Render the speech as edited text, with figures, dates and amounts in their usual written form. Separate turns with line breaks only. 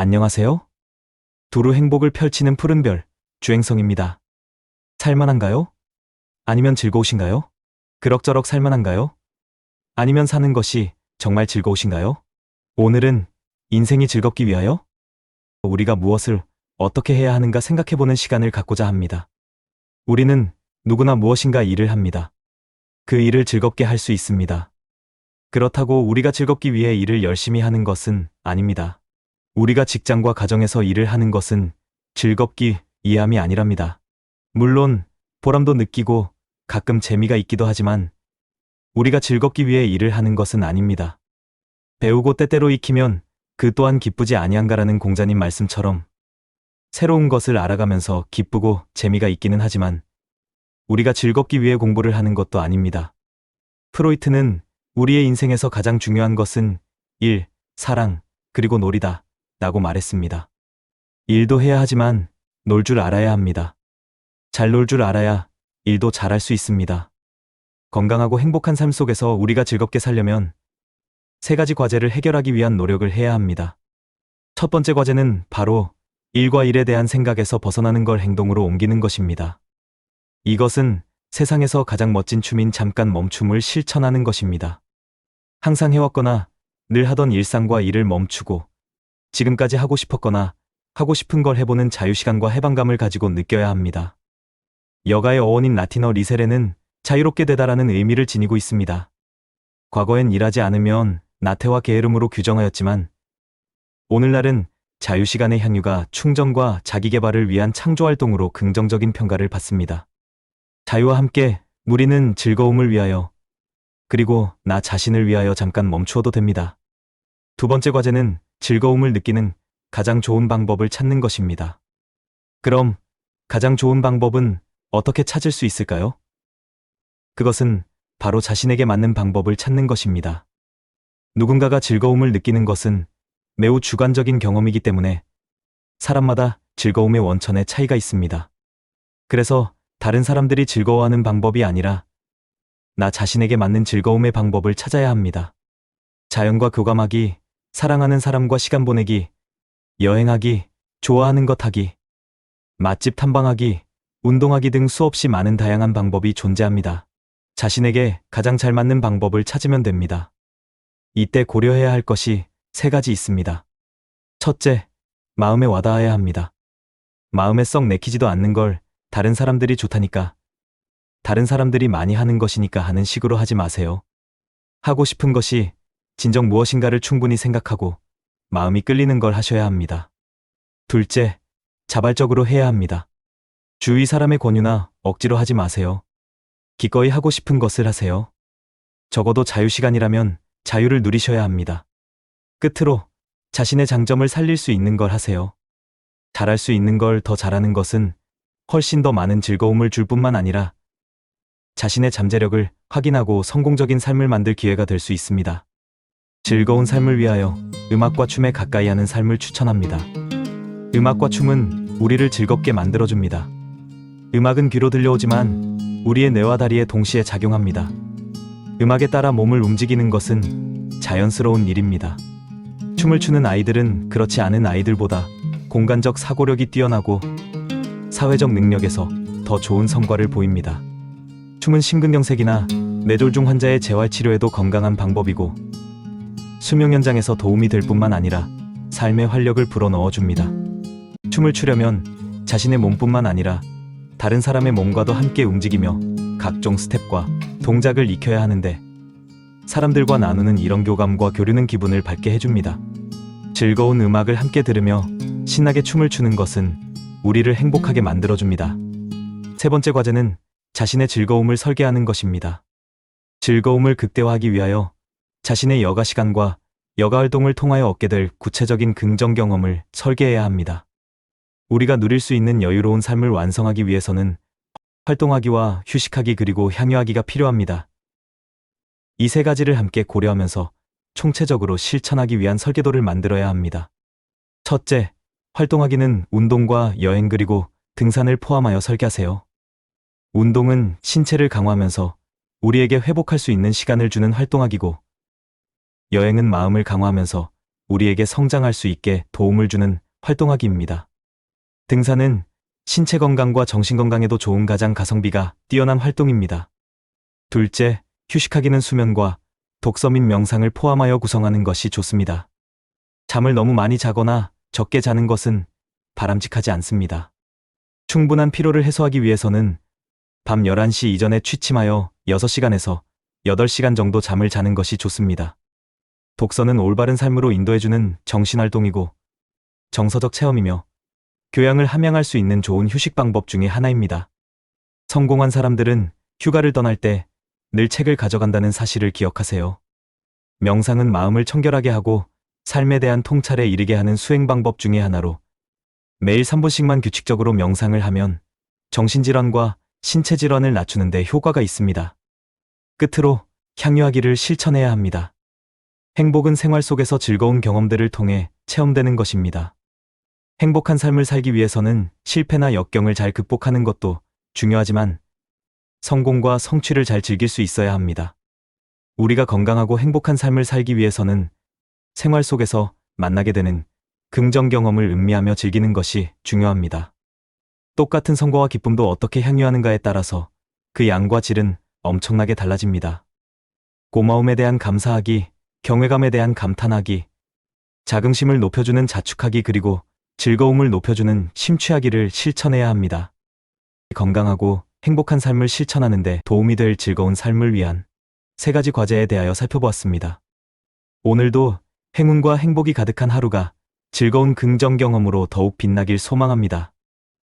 안녕하세요. 두루 행복을 펼치는 푸른 별, 주행성입니다. 살만한가요? 아니면 즐거우신가요? 그럭저럭 살만한가요? 아니면 사는 것이 정말 즐거우신가요? 오늘은 인생이 즐겁기 위하여 우리가 무엇을 어떻게 해야 하는가 생각해보는 시간을 갖고자 합니다. 우리는 누구나 무엇인가 일을 합니다. 그 일을 즐겁게 할 수 있습니다. 그렇다고 우리가 즐겁기 위해 일을 열심히 하는 것은 아닙니다. 우리가 직장과 가정에서 일을 하는 것은 즐겁기 위함이 아니랍니다. 물론 보람도 느끼고 가끔 재미가 있기도 하지만 우리가 즐겁기 위해 일을 하는 것은 아닙니다. 배우고 때때로 익히면 그 또한 기쁘지 아니한가라는 공자님 말씀처럼 새로운 것을 알아가면서 기쁘고 재미가 있기는 하지만 우리가 즐겁기 위해 공부를 하는 것도 아닙니다. 프로이트는 우리의 인생에서 가장 중요한 것은 일, 사랑, 그리고 놀이다 라고 말했습니다. 일도 해야 하지만 놀 줄 알아야 합니다. 잘 놀 줄 알아야 일도 잘할 수 있습니다. 건강하고 행복한 삶 속에서 우리가 즐겁게 살려면 세 가지 과제를 해결하기 위한 노력을 해야 합니다. 첫 번째 과제는 바로 일과 일에 대한 생각에서 벗어나는 걸 행동으로 옮기는 것입니다. 이것은 세상에서 가장 멋진 춤인 잠깐 멈춤을 실천하는 것입니다. 항상 해왔거나 늘 하던 일상과 일을 멈추고 지금까지 하고 싶었거나 하고 싶은 걸 해보는 자유시간과 해방감을 가지고 느껴야 합니다. 여가의 어원인 라틴어 리세레는 자유롭게 되다라는 의미를 지니고 있습니다. 과거엔 일하지 않으면 나태와 게으름으로 규정하였지만 오늘날은 자유시간의 향유가 충전과 자기개발을 위한 창조활동으로 긍정적인 평가를 받습니다. 자유와 함께 우리는 즐거움을 위하여 그리고 나 자신을 위하여 잠깐 멈추어도 됩니다. 두 번째 과제는 즐거움을 느끼는 가장 좋은 방법을 찾는 것입니다. 그럼 가장 좋은 방법은 어떻게 찾을 수 있을까요? 그것은 바로 자신에게 맞는 방법을 찾는 것입니다. 누군가가 즐거움을 느끼는 것은 매우 주관적인 경험이기 때문에 사람마다 즐거움의 원천에 차이가 있습니다. 그래서 다른 사람들이 즐거워하는 방법이 아니라 나 자신에게 맞는 즐거움의 방법을 찾아야 합니다. 자연과 교감하기, 사랑하는 사람과 시간 보내기, 여행하기, 좋아하는 것 하기, 맛집 탐방하기, 운동하기 등 수없이 많은 다양한 방법이 존재합니다. 자신에게 가장 잘 맞는 방법을 찾으면 됩니다. 이때 고려해야 할 것이 세 가지 있습니다. 첫째, 마음에 와닿아야 합니다. 마음에 썩 내키지도 않는 걸 다른 사람들이 좋다니까, 다른 사람들이 많이 하는 것이니까 하는 식으로 하지 마세요. 하고 싶은 것이 진정 무엇인가를 충분히 생각하고 마음이 끌리는 걸 하셔야 합니다. 둘째, 자발적으로 해야 합니다. 주위 사람의 권유나 억지로 하지 마세요. 기꺼이 하고 싶은 것을 하세요. 적어도 자유시간이라면 자유를 누리셔야 합니다. 끝으로 자신의 장점을 살릴 수 있는 걸 하세요. 잘할 수 있는 걸 더 잘하는 것은 훨씬 더 많은 즐거움을 줄 뿐만 아니라 자신의 잠재력을 확인하고 성공적인 삶을 만들 기회가 될 수 있습니다. 즐거운 삶을 위하여 음악과 춤에 가까이 하는 삶을 추천합니다. 음악과 춤은 우리를 즐겁게 만들어줍니다. 음악은 귀로 들려오지만 우리의 뇌와 다리에 동시에 작용합니다. 음악에 따라 몸을 움직이는 것은 자연스러운 일입니다. 춤을 추는 아이들은 그렇지 않은 아이들보다 공간적 사고력이 뛰어나고 사회적 능력에서 더 좋은 성과를 보입니다. 춤은 심근경색이나 뇌졸중 환자의 재활치료에도 건강한 방법이고 수명 연장에서 도움이 될 뿐만 아니라 삶의 활력을 불어넣어줍니다. 춤을 추려면 자신의 몸뿐만 아니라 다른 사람의 몸과도 함께 움직이며 각종 스텝과 동작을 익혀야 하는데 사람들과 나누는 이런 교감과 교류는 기분을 밝게 해줍니다. 즐거운 음악을 함께 들으며 신나게 춤을 추는 것은 우리를 행복하게 만들어줍니다. 세 번째 과제는 자신의 즐거움을 설계하는 것입니다. 즐거움을 극대화하기 위하여 자신의 여가 시간과 여가 활동을 통하여 얻게 될 구체적인 긍정 경험을 설계해야 합니다. 우리가 누릴 수 있는 여유로운 삶을 완성하기 위해서는 활동하기와 휴식하기 그리고 향유하기가 필요합니다. 이 세 가지를 함께 고려하면서 총체적으로 실천하기 위한 설계도를 만들어야 합니다. 첫째, 활동하기는 운동과 여행 그리고 등산을 포함하여 설계하세요. 운동은 신체를 강화하면서 우리에게 회복할 수 있는 시간을 주는 활동하기고 여행은 마음을 강화하면서 우리에게 성장할 수 있게 도움을 주는 활동하기입니다. 등산은 신체 건강과 정신 건강에도 좋은 가장 가성비가 뛰어난 활동입니다. 둘째, 휴식하기는 수면과 독서 및 명상을 포함하여 구성하는 것이 좋습니다. 잠을 너무 많이 자거나 적게 자는 것은 바람직하지 않습니다. 충분한 피로를 해소하기 위해서는 밤 11시 이전에 취침하여 6시간에서 8시간 정도 잠을 자는 것이 좋습니다. 독서는 올바른 삶으로 인도해주는 정신활동이고 정서적 체험이며 교양을 함양할 수 있는 좋은 휴식 방법 중에 하나입니다. 성공한 사람들은 휴가를 떠날 때 늘 책을 가져간다는 사실을 기억하세요. 명상은 마음을 청결하게 하고 삶에 대한 통찰에 이르게 하는 수행 방법 중에 하나로 매일 3분씩만 규칙적으로 명상을 하면 정신질환과 신체질환을 낮추는 데 효과가 있습니다. 끝으로 향유하기를 실천해야 합니다. 행복은 생활 속에서 즐거운 경험들을 통해 체험되는 것입니다. 행복한 삶을 살기 위해서는 실패나 역경을 잘 극복하는 것도 중요하지만 성공과 성취를 잘 즐길 수 있어야 합니다. 우리가 건강하고 행복한 삶을 살기 위해서는 생활 속에서 만나게 되는 긍정 경험을 음미하며 즐기는 것이 중요합니다. 똑같은 성과와 기쁨도 어떻게 향유하는가에 따라서 그 양과 질은 엄청나게 달라집니다. 고마움에 대한 감사하기, 경외감에 대한 감탄하기, 자긍심을 높여주는 자축하기 그리고 즐거움을 높여주는 심취하기를 실천해야 합니다. 건강하고 행복한 삶을 실천하는 데 도움이 될 즐거운 삶을 위한 3가지 과제에 대하여 살펴보았습니다. 오늘도 행운과 행복이 가득한 하루가 즐거운 긍정 경험으로 더욱 빛나길 소망합니다.